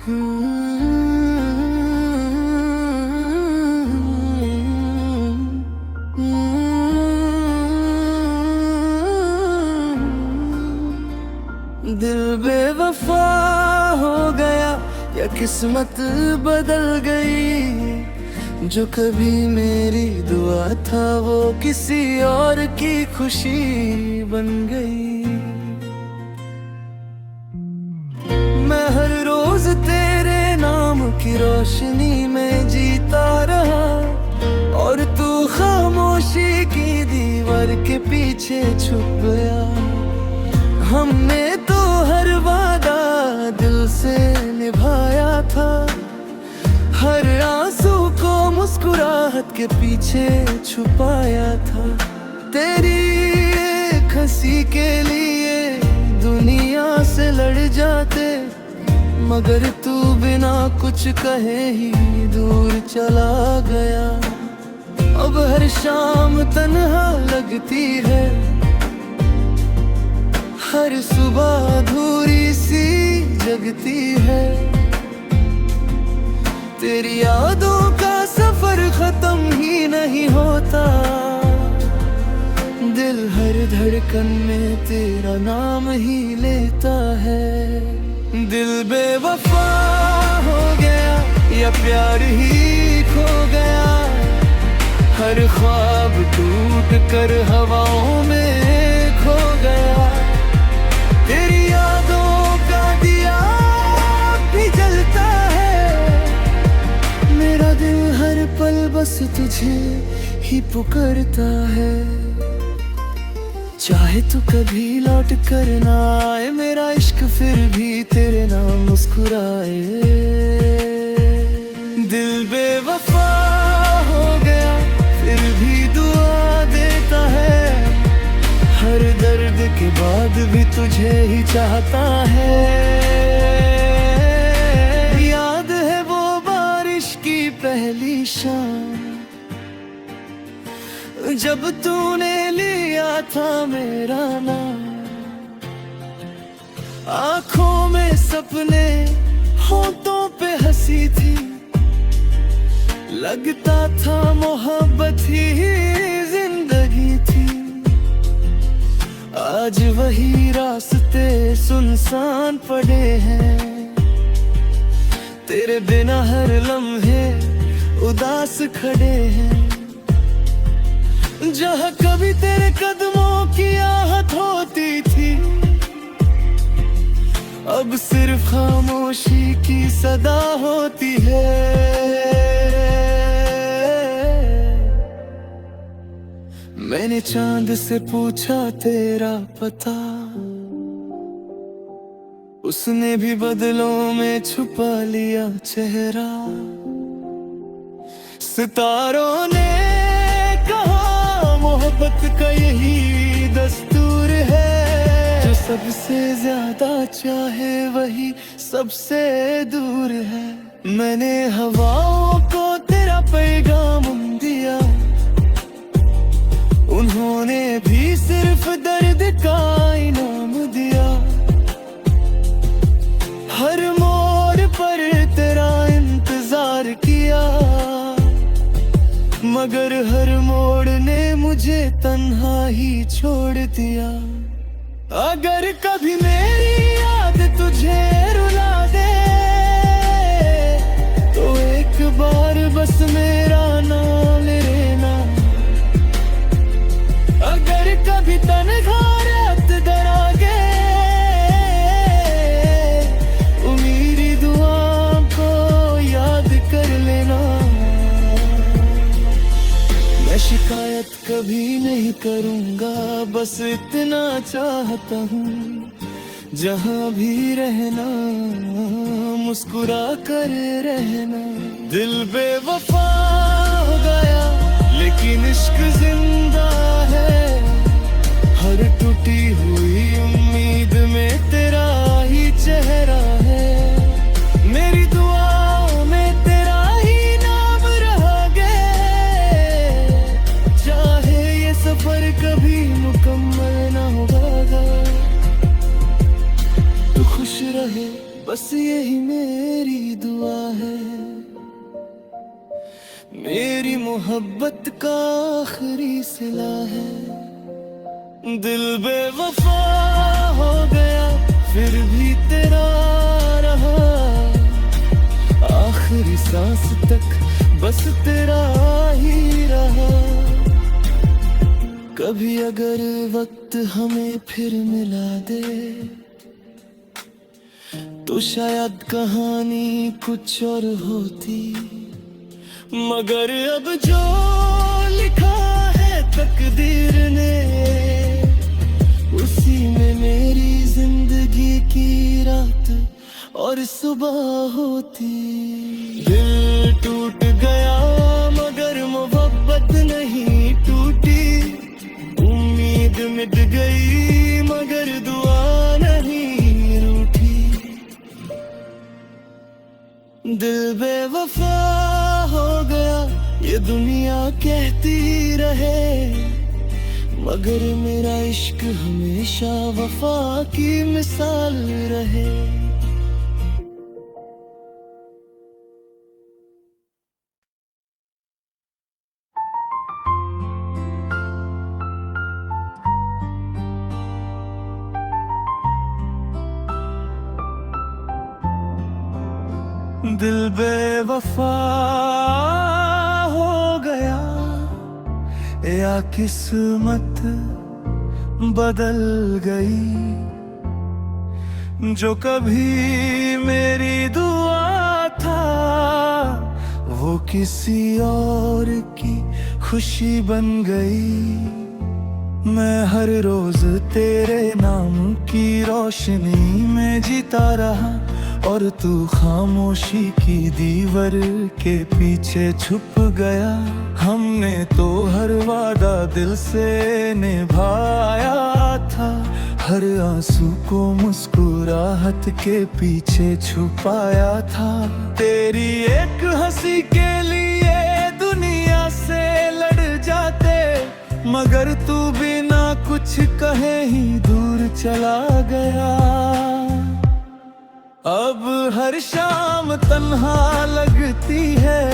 दिल बेवफा हो गया या किस्मत बदल गई, जो कभी मेरी दुआ था वो किसी और की खुशी बन गई। मैं हर रोज तेरे नाम की रोशनी में जीता रहा, और तू खामोशी की दीवार के पीछे छुप गया। हमने तो हर वादा दिल से निभाया था, हर आंसू को मुस्कुराहट के पीछे छुपाया था। तेरी एक हंसी के लिए दुनिया से लड़ जाते, मगर तू बिना कुछ कहे ही दूर चला गया। अब हर शाम तन्हा लगती है, हर सुबह अधूरी सी जगती है। तेरी यादों का सफर खत्म ही नहीं होता, दिल हर धड़कन में तेरा नाम ही लेता है। दिल बेवफा हो गया या प्यार ही खो गया, हर ख्वाब टूट कर हवाओं में खो गया। तेरी यादों का दिया भी जलता है, मेरा दिल हर पल बस तुझे ही पुकारता है। चाहे तू कभी लौट कर ना आए, मेरा इश्क फिर भी तेरे नाम मुस्कुराए। दिल बेवफा हो गया फिर भी दुआ देता है, हर दर्द के बाद भी तुझे ही चाहता है। याद है वो बारिश की पहली शाम, जब तूने लिया था मेरा नाम। आंखों में सपने, होठों पे हंसी थी, लगता था मोहब्बत ही जिंदगी थी। आज वही रास्ते सुनसान पड़े हैं, तेरे बिना हर लम्हे उदास खड़े हैं। जहाँ कभी तेरे कदमों की आहट होती थी, अब सिर्फ खामोशी की सदा होती है। मैंने चांद से पूछा तेरा पता, उसने भी बदलों में छुपा लिया चेहरा। सितारों ने कहा मोहब्बत का यही दस्तूर है, जो सबसे ज्यादा चाहे वही सबसे दूर है। मैंने हवाओं को तेरा पैगाम दिया, उन्होंने भी सिर्फ दर्द का इनाम दिया। हर मोड़ पर तेरा इंतजार किया, मगर हर मोड़ ने मुझे तन्हा ही छोड़ दिया। अगर कभी मेरी याद तुझे रुला दे, तो एक बार बस मेरा नाम लेना। अगर कभी तन्हा रात डरागे, वो मेरी दुआ को याद कर लेना। मैं शिकायत कभी नहीं करूँगा, बस इतना चाहता हूँ जहाँ भी रहना मुस्कुरा कर रहना। दिल बेवफा हो गया लेकिन इश्क जिंदा है, हर टूटी हुई उम्मीद में तेरा ही चेहरा है। मेरी दुआओं में तेरा ही नाम रहोगे, चाहे ये सफर कभी मुकम्मल ना होगा। तू खुश रहे बस यही मेरी दुआ है। मेरी मोहब्बत का आखिरी सिला है। दिल बेवफा हो गया फिर भी तेरा रहा, आखिरी सांस तक बस तेरा ही रहा। कभी अगर वक्त हमें फिर मिला दे तो शायद कहानी कुछ और होती, मगर अब जो लिखा है तकदीर ने उसी में मेरी जिंदगी की रात और सुबह होती। दिल टूट गया मगर मोहब्बत नहीं टूटी, उम्मीद मिट गई मगर दुआ नहीं रूठी। दिल बेवफा हो गया ये दुनिया कहती रहे, मगर मेरा इश्क हमेशा वफा की मिसाल रहे। दिल बेवफा हो गया या किस्मत बदल गई, जो कभी मेरी दुआ था वो किसी और की खुशी बन गई। मैं हर रोज तेरे नाम की रोशनी में जीता रहा और तू खामोशी की दीवार के पीछे छुप गया। हमने तो हर वादा दिल से निभाया था, हर आंसू को मुस्कुराहट के पीछे छुपाया था। तेरी एक हंसी के लिए दुनिया से लड़ जाते, मगर तू बिना कुछ कहे ही दूर चला गया। अब हर शाम तन्हा लगती है,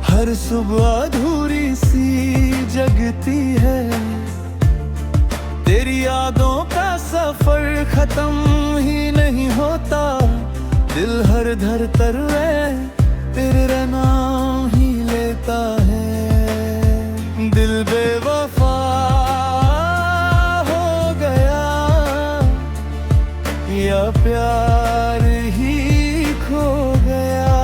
हर सुबह अधूरी सी जगती है। तेरी यादों का सफर खत्म ही नहीं होता, दिल हर धड़कन में तेरा नाम ही लेता है। दिल बेवफा हो गया या प्यार ही खो गया,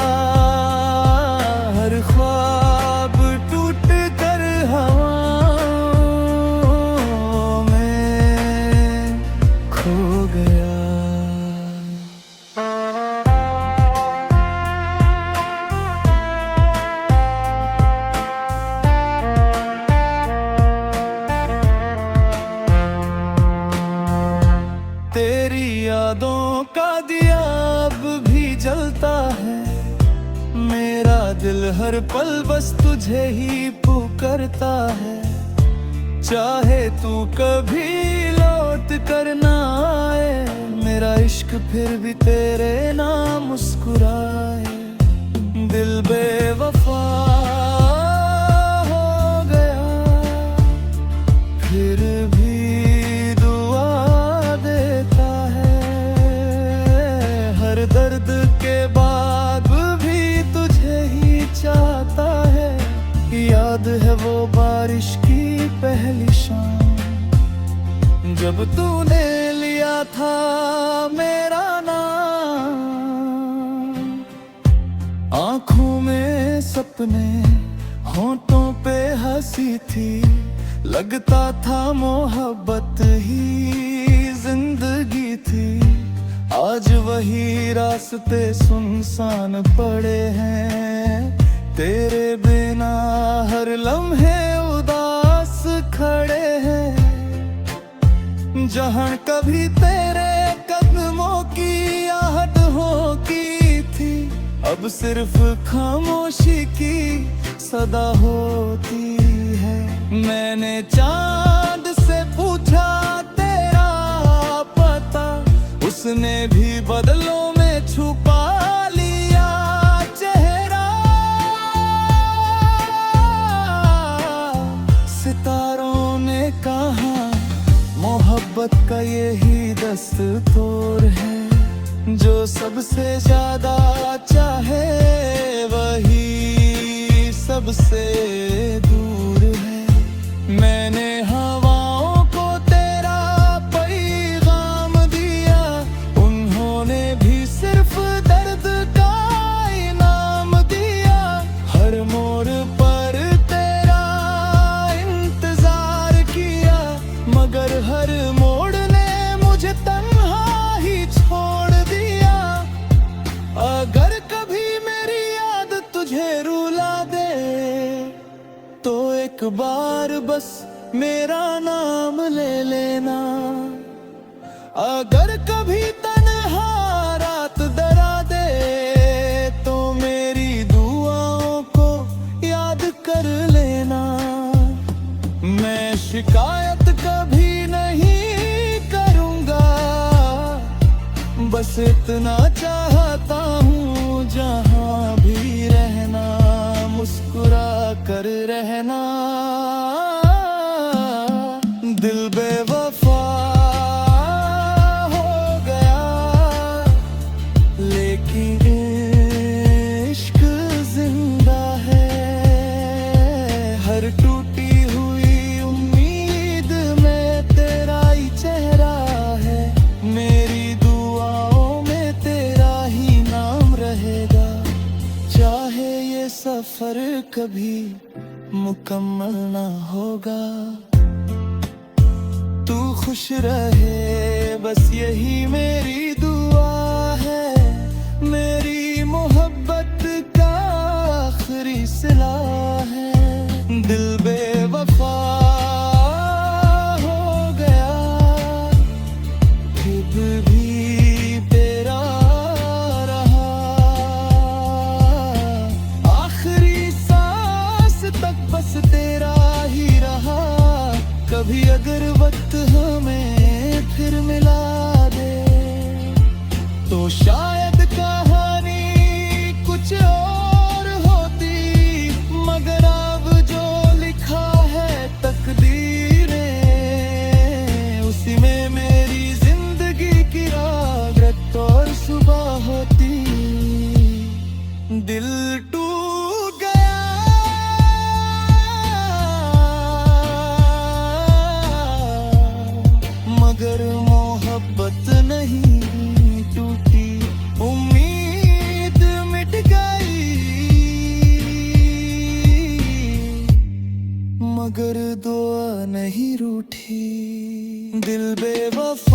हर ख्वाब टूट कर हवाओं में खो गया। तेरी यादों का दिया अब भी जलता है, मेरा दिल हर पल बस तुझे ही पुकारता है। चाहे तू कभी लौट कर ना आए, मेरा इश्क फिर भी तेरे नाम मुस्कुराए। दिल बेवफा हो गया फिर भी दर्द के बाद भी तुझे ही चाहता है। याद है वो बारिश की पहली शाम, जब तूने लिया था मेरा नाम। आंखों में सपने होठों पे हंसी थी, लगता था मोहब्बत ही जिंदगी थी। आज वही रास्ते सुनसान पड़े हैं, तेरे बिना हर लम्हे उदास खड़े हैं। जहाँ कभी तेरे कदमों की आहट होती थी, अब सिर्फ खामोशी की सदा होती है। मैंने चांद से पूछा तेरा पता, उस उसने भी बदलों में छुपा लिया चेहरा। सितारों ने कहा मोहब्बत का यही दस्तूर है, जो सबसे ज्यादा चाहे वही सबसे दूर है। मैंने हवाओं को तेरा पैगाम दिया, उन्होंने भी सिर्फ दर्द का इनाम दिया। हर मोड़ पर तेरा इंतजार किया, मगर हर मोड़ ने मुझे तन्हा ही छोड़ दिया। अगर कभी मेरी याद तुझे रुला दे, तो एक बार बस मेरा नाम ले लेना। अगर कभी तन्हा रात डरा दे, तो मेरी दुआओं को याद कर लेना। मैं शिकायत कभी नहीं करूँगा, बस इतना चाहता हूँ जहाँ भी रहना, मुस्कुरा कर रहना। दिल बेवफा हो गया, लेकिन इश्क जिंदा है। हर टूटी हुई उम्मीद में तेरा ही चेहरा है। मेरी दुआओं में तेरा ही नाम रहेगा, चाहे ये सफर कभी मुकम्मल ना होगा। तू खुश रहे बस यही मेरी दुआ है। मेरी मोहब्बत का आखिरी सिला है। दिल बेवफा हो गया, फिर भी तेरा रहा। आखिरी सांस तक बस तेरा ही रहा। कभी अगर वक्त हमें फिर मिला दे, तो शायद कहानी कुछ और होती। मगर अब जो लिखा है तकदीरें, उसी में मेरी जिंदगी की रात और सुबह होती। दिल टूट गया, मगर मोहब्बत नहीं टूटी। उम्मीद मिट गई, मगर दुआ नहीं रूठी। दिल बेवफा